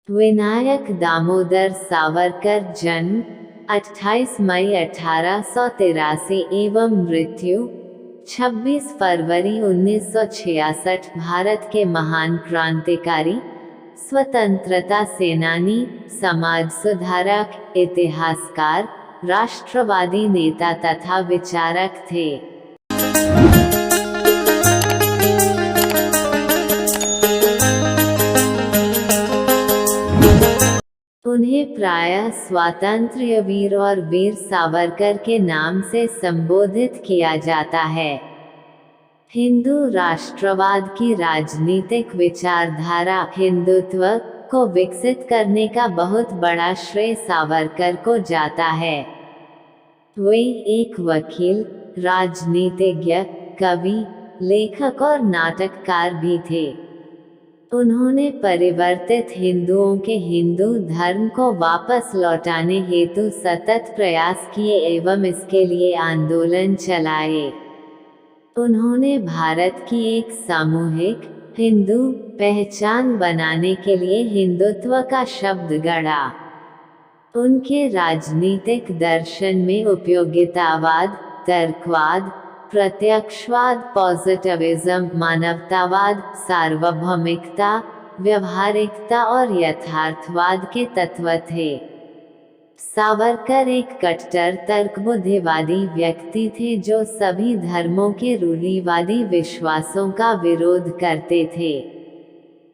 विनायक दामोदर सावरकर जन्म 28 मई 1883 एवं मृत्यु 26 फरवरी 1966 भारत के महान क्रांतिकारी, स्वतंत्रता सेनानी, समाज सुधारक, इतिहासकार, राष्ट्रवादी नेता तथा विचारक थे। उन्हें प्रायः स्वातंत्र्य वीर और वीर सावरकर के नाम से संबोधित किया जाता है। हिंदू राष्ट्रवाद की राजनीतिक विचारधारा हिंदुत्व को विकसित करने का बहुत बड़ा श्रेय सावरकर को जाता है। वे एक वकील, राजनीतिज्ञ, कवि, लेखक और नाटककार भी थे। उन्होंने परिवर्तित हिंदुओं के हिंदू धर्म को वापस लौटाने हेतु सतत प्रयास किए एवं इसके लिए आंदोलन चलाए। उन्होंने भारत की एक सामूहिक हिंदू पहचान बनाने के लिए हिंदुत्व का शब्द गढ़ा। उनके राजनीतिक दर्शन में उपयोगितावाद, तर्कवाद, प्रत्यक्षवाद, पॉजिटिविज्म, मानवतावाद, सार्वभौमिकता, व्यवहारिकता और यथार्थवाद के तत्व थे। सावरकर एक कट्टर तर्कबुद्धिवादी व्यक्ति थे जो सभी धर्मों के रूढ़िवादी विश्वासों का विरोध करते थे।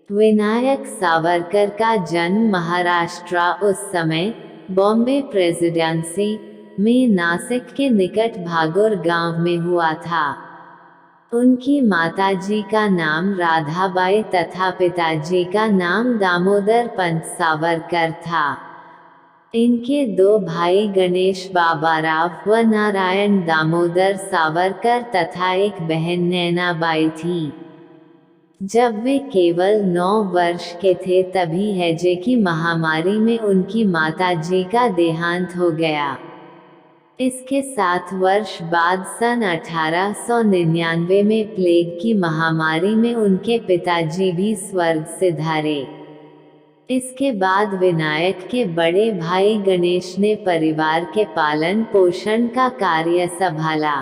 विनायक सावरकर का जन्म महाराष्ट्र उस समय बॉम्बे प्रेसिडेंसी में नासिक के निकट भागोर गांव में हुआ था। उनकी माताजी का नाम राधाबाई तथा पिताजी का नाम दामोदर पंत सावरकर था। इनके दो भाई गणेश बाबाराव व नारायण दामोदर सावरकर तथा एक बहन नैनाबाई थी। जब वे केवल 9 वर्ष के थे तभी हैजे की महामारी में उनकी माताजी का देहांत हो गया। इसके 7 वर्ष बाद सन 1899 में प्लेग की महामारी में उनके पिताजी भी स्वर्ग सिधारे। इसके बाद विनायक के बड़े भाई गणेश ने परिवार के पालन पोषण का कार्य संभाला।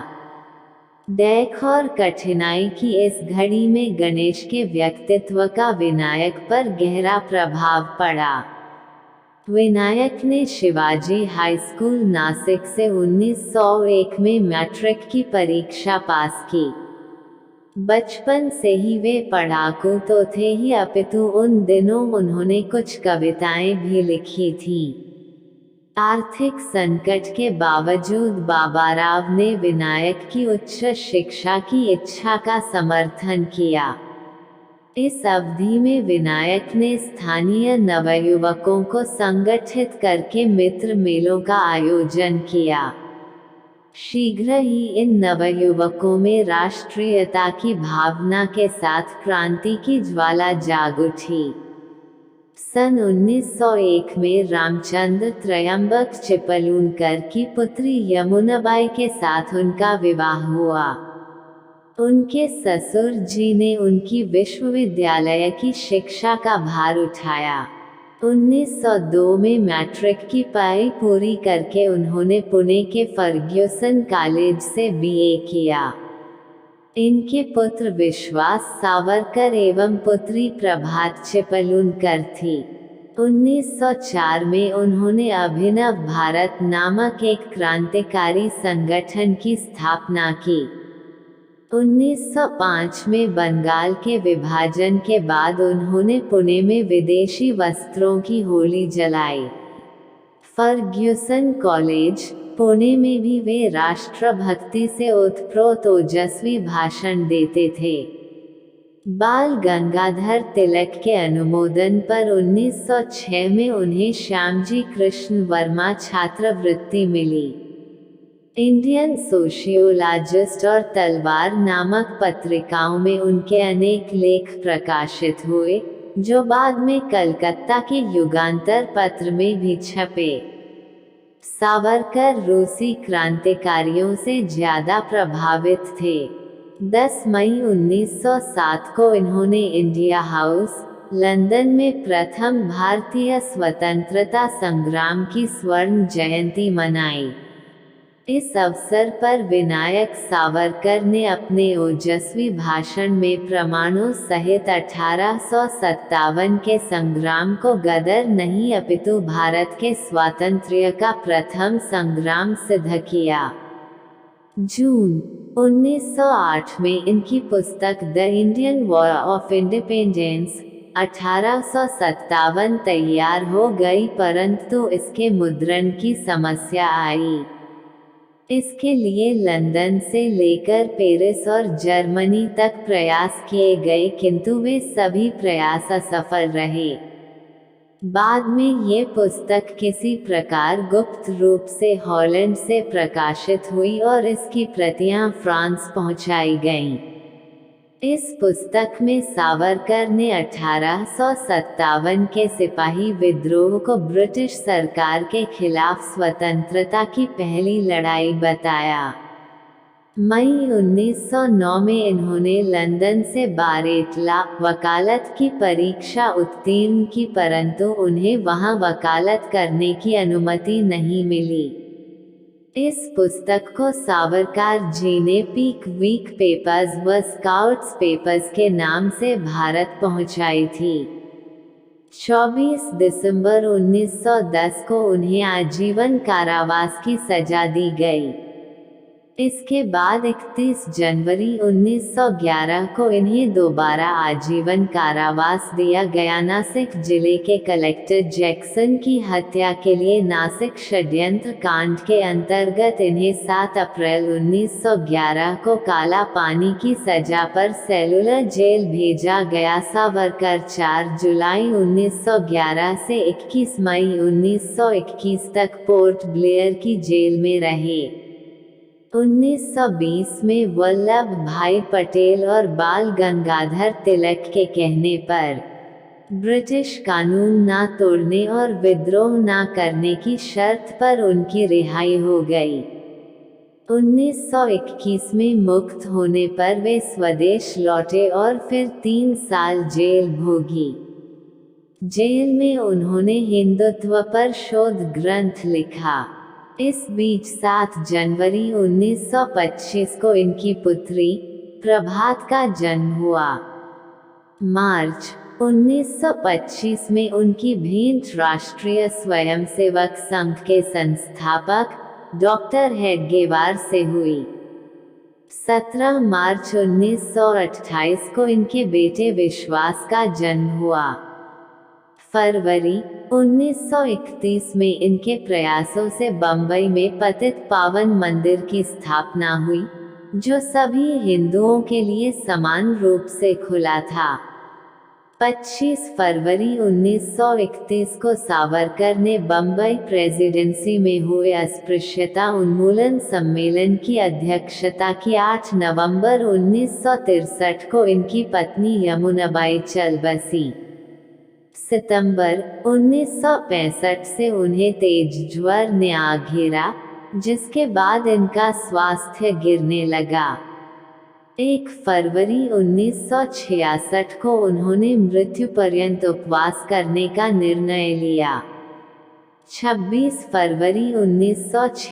दैख और कठिनाई की इस घड़ी में गणेश के व्यक्तित्व का विनायक पर गहरा प्रभाव पड़ा। विनायक ने शिवाजी हाई स्कूल नासिक से 1901 में मैट्रिक की परीक्षा पास की। बचपन से ही वे पढ़ाकू तो थे ही अपितु उन दिनों उन्होंने कुछ कविताएं भी लिखी थीं। आर्थिक संकट के बावजूद बाबाराव ने विनायक की उच्च शिक्षा की इच्छा का समर्थन किया। इस अवधि में विनायक ने स्थानीय नवयुवकों को संगठित करके मित्र मेलों का आयोजन किया। शीघ्र ही इन नवयुवकों में राष्ट्रीयता की भावना के साथ क्रांति की ज्वाला जाग उठी। सन 1901 में रामचंद्र त्रयंबक चिपलूणकर की पुत्री यमुनाबाई के साथ उनका विवाह हुआ। उनके ससुर जी ने उनकी विश्वविद्यालय की शिक्षा का भार उठाया। 1902 में मैट्रिक की पढ़ाई पूरी करके उन्होंने पुणे के फर्ग्यूसन कॉलेज से बीए किया। इनके पुत्र विश्वास सावरकर एवं पुत्री प्रभात चिपलूणकर थी। 1904 में उन्होंने अभिनव भारत नामक एक क्रांतिकारी संगठन की स्थापना की। 1905 में बंगाल के विभाजन के बाद उन्होंने पुणे में विदेशी वस्त्रों की होली जलाई। फर्ग्यूसन कॉलेज पुणे में भी वे राष्ट्रभक्ति से ओतप्रोत ओजस्वी भाषण देते थे। बाल गंगाधर तिलक के अनुमोदन पर 1906 में उन्हें श्यामजी कृष्ण वर्मा छात्रवृत्ति मिली। इंडियन सोशियोलॉजिस्ट और तलवार नामक पत्रिकाओं में उनके अनेक लेख प्रकाशित हुए, जो बाद में कलकत्ता के युगांतर पत्र में भी छपे। सावरकर रूसी क्रांतिकारियों से ज्यादा प्रभावित थे। 10 मई 1907 को इन्होंने इंडिया हाउस, लंदन में प्रथम भारतीय स्वतंत्रता संग्राम की स्वर्ण जयंती मनाई। इस अवसर पर विनायक सावरकर ने अपने ओजस्वी भाषण में परमाणु सहित 1857 के संग्राम को गदर नहीं अपितु भारत के स्वातंत्र्य का प्रथम संग्राम सिद्ध किया। जून 1908 में इनकी पुस्तक the Indian war of independence 1857 तैयार हो गई, परंतु इसके मुद्रण की समस्या आई। इसके लिए लंदन से लेकर पेरिस और जर्मनी तक प्रयास किए गए, किंतु वे सभी प्रयास असफल रहे। बाद में ये पुस्तक किसी प्रकार गुप्त रूप से हॉलैंड से प्रकाशित हुई और इसकी प्रतियां फ्रांस पहुंचाई गईं। इस पुस्तक में सावरकर ने 1857 के सिपाही विद्रोह को ब्रिटिश सरकार के खिलाफ स्वतंत्रता की पहली लड़ाई बताया। मई 1909 में इन्होंने लंदन से बारेटला वकालत की परीक्षा उत्तीर्ण की, परंतु उन्हें वहां वकालत करने की अनुमति नहीं मिली। इस पुस्तक को सावरकर जी ने पीक वीक पेपर्स व स्काउट्स पेपर्स के नाम से भारत पहुंचाई थी। 24 दिसंबर 1910 को उन्हें आजीवन कारावास की सजा दी गई। इसके बाद 31 जनवरी 1911 को इन्हें दोबारा आजीवन कारावास दिया गया। नासिक जिले के कलेक्टर जैक्सन की हत्या के लिए नासिक षड्यंत्र कांड के अंतर्गत इन्हें 7 अप्रैल 1911 को काला पानी की सजा पर सेलुलर जेल भेजा गया। सावरकर 4 जुलाई 1911 से 21 मई 1921 तक पोर्ट ब्लेयर की जेल में रहे। 1920 में वल्लभ भाई पटेल और बाल गंगाधर तिलक के कहने पर ब्रिटिश कानून ना तोड़ने और विद्रोह ना करने की शर्त पर उनकी रिहाई हो गई। 1921 में मुक्त होने पर वे स्वदेश लौटे और फिर 3 साल जेल भोगी। जेल में उन्होंने हिंदुत्व पर शोध ग्रंथ लिखा। इस बीच 7 जनवरी 1925 को इनकी पुत्री प्रभात का जन्म हुआ। मार्च 1925 में उनकी भेंट राष्ट्रीय स्वयंसेवक संघ के संस्थापक डॉक्टर हेडगेवार से हुई। 17 मार्च 1928 को इनके बेटे विश्वास का जन्म हुआ। फरवरी 1931 में इनके प्रयासों से बम्बई में पतित पावन मंदिर की स्थापना हुई, जो सभी हिंदुओं के लिए समान रूप से खुला था। 25 फरवरी 1931 को सावरकर ने बम्बई प्रेसिडेंसी में हुए अस्पृश्यता उन्मूलन सम्मेलन की अध्यक्षता की। 8 नवंबर 1963 को इनकी पत्नी यमुनाबाई चल बसी। सितंबर 1965 से उन्हें तेज ज्वर ने आ घेरा, जिसके बाद इनका स्वास्थ्य गिरने लगा। 1 फरवरी 1966 को उन्होंने मृत्यु पर्यंत उपवास करने का निर्णय लिया। 26 फरवरी 1966